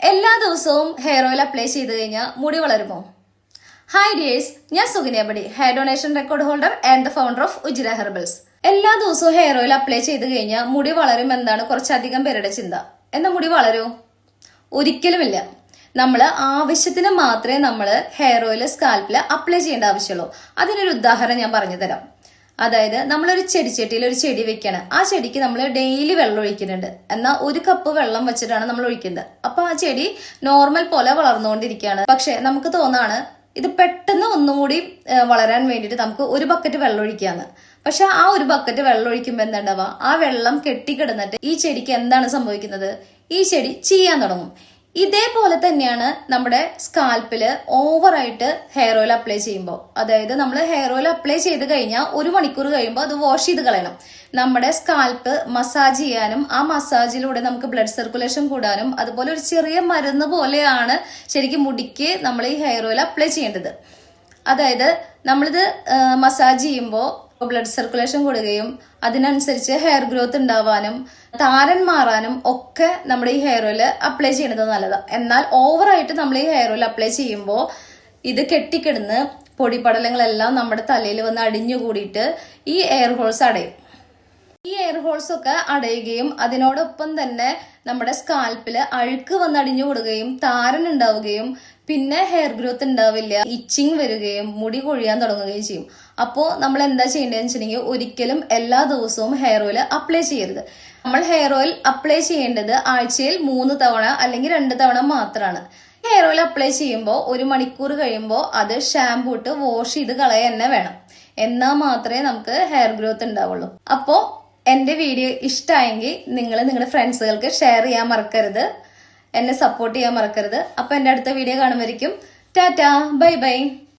എല്ലാ ദിവസവും hair oil apply ചെയ്ത് കഴിഞ്ഞാൽ മുടി വളരുമോ? ഹായ് ഡിയേഴ്സ്, ഞാൻ Sukanya Badi, hair donation record holder and the founder of Ujira herbals. എല്ലാ ദിവസവും ഹെയർ ഓയിൽ അപ്ലൈ ചെയ്ത് കഴിഞ്ഞാൽ മുടി വളരും എന്നാണ് കുറച്ചധികം പേരുടെ ചിന്ത. എന്നാൽ മുടി വളരൂ? ഒരിക്കലുമില്ല. നമ്മൾ ആവശ്യത്തിന് മാത്രമേ നമ്മൾ ഹെയർ ഓയിൽ സ്കാൽപ്പിൽ അപ്ലൈ ചെയ്യേണ്ട ആവശ്യമുള്ളൂ. അതിനൊരു ഉദാഹരണം ഞാൻ പറഞ്ഞു തരാം. അതായത് നമ്മളൊരു ചെടിച്ചട്ടിയിൽ ഒരു ചെടി വെക്കാണ്. ആ ചെടിക്ക് നമ്മൾ ഡെയിലി വെള്ളം ഒഴിക്കുന്നുണ്ട്. എന്നാൽ 1 കപ്പ് വെള്ളം വെച്ചിട്ടാണ് നമ്മൾ ഒഴിക്കുന്നത്. അപ്പൊ ആ ചെടി നോർമൽ പോലെ വളർന്നുകൊണ്ടിരിക്കുകയാണ്. പക്ഷെ നമുക്ക് തോന്നാണ് ഇത് പെട്ടെന്ന് ഒന്നും കൂടി വളരാൻ വേണ്ടിയിട്ട് നമുക്ക് 1 ബക്കറ്റ് വെള്ളം ഒഴിക്കാന്ന്. പക്ഷെ ആ 1 ബക്കറ്റ് വെള്ളം ഒഴിക്കുമ്പോൾ എന്താണ്ടാവുക, ആ വെള്ളം കെട്ടിക്കിടന്നിട്ട് ഈ ചെടിക്ക് എന്താണ് സംഭവിക്കുന്നത്? ഈ ചെടി ചീയാൻ തുടങ്ങും. ഇതേപോലെ തന്നെയാണ് നമ്മുടെ സ്കാൽപ്പില് ഓവറായിട്ട് ഹെയർ ഓയിൽ അപ്ലൈ ചെയ്യുമ്പോൾ. അതായത് നമ്മൾ ഹെയർ ഓയിൽ അപ്ലൈ ചെയ്ത് കഴിഞ്ഞാൽ 1 മണിക്കൂർ കഴിയുമ്പോൾ അത് വാഷ് ചെയ്ത് കളയണം. നമ്മുടെ സ്കാൽപ്പ് മസാജ് ചെയ്യാനും ആ മസാജിലൂടെ നമുക്ക് ബ്ലഡ് സർക്കുലേഷൻ കൂടാനും അതുപോലെ ഒരു ചെറിയ മരുന്ന് പോലെയാണ് ശരിക്കും മുടിക്ക് നമ്മൾ ഈ ഹെയർ ഓയിൽ അപ്ലൈ ചെയ്യേണ്ടത്. അതായത് നമ്മളിത് മസാജ് ചെയ്യുമ്പോൾ ബ്ലഡ് സർക്കുലേഷൻ കൂടുകയും അതിനനുസരിച്ച് ഹെയർ ഗ്രോത്ത് ഉണ്ടാവാനും താരൻ മാറാനും ഒക്കെ നമ്മുടെ ഈ ഹെയർ ഓയിൽ അപ്ലൈ ചെയ്യുന്നത് നല്ലതാണ്. എന്നാൽ ഓവറായിട്ട് നമ്മൾ ഈ ഹെയർ ഓയിൽ അപ്ലൈ ചെയ്യുമ്പോൾ ഇത് കെട്ടിക്കിടന്ന് പൊടിപടലങ്ങളെല്ലാം നമ്മുടെ തലയിൽ വന്ന് അടിഞ്ഞുകൂടിയിട്ട് ഈ എയർ ഹോൾസ് അടയും. ഈ എയർ ഹോൾസ് ഒക്കെ അടയുകയും അതിനോടൊപ്പം തന്നെ നമ്മുടെ സ്കാൽപ്പിൽ അഴുക്ക് വന്ന് അടിഞ്ഞു കൂടുകയും താരൻ ഉണ്ടാവുകയും പിന്നെ ഹെയർ ഗ്രോത്ത് ഉണ്ടാവില്ല, ഇച്ചിങ് വരികയും മുടി കൊഴിയാൻ തുടങ്ങുകയും ചെയ്യും. അപ്പോൾ നമ്മൾ എന്താ ചെയ്യേണ്ടതെന്ന് വെച്ചിട്ടുണ്ടെങ്കിൽ ഒരിക്കലും എല്ലാ ദിവസവും ഹെയർ ഓയിൽ അപ്ലൈ ചെയ്യരുത്. നമ്മൾ ഹെയർ ഓയിൽ അപ്ലൈ ചെയ്യേണ്ടത് ആഴ്ചയിൽ 3 തവണ അല്ലെങ്കിൽ 2 തവണ മാത്രമാണ്. ഹെയർ ഓയിൽ അപ്ലൈ ചെയ്യുമ്പോൾ 1 മണിക്കൂർ കഴിയുമ്പോൾ അത് ഷാമ്പൂ ഇട്ട് വാഷ് ചെയ്ത് കളയുക തന്നെ വേണം. എന്നാൽ മാത്രമേ നമുക്ക് ഹെയർ ഗ്രോത്ത് ഉണ്ടാവുള്ളൂ. അപ്പോൾ എൻ്റെ വീഡിയോ ഇഷ്ടമായെങ്കിൽ നിങ്ങൾ നിങ്ങളുടെ ഫ്രണ്ട്സുകൾക്ക് ഷെയർ ചെയ്യാൻ മറക്കരുത്, എന്നെ സപ്പോർട്ട് ചെയ്യാൻ മറക്കരുത്. അപ്പോൾ എൻ്റെ അടുത്ത വീഡിയോ കാണുമായിരിക്കും. Tata, bye bye.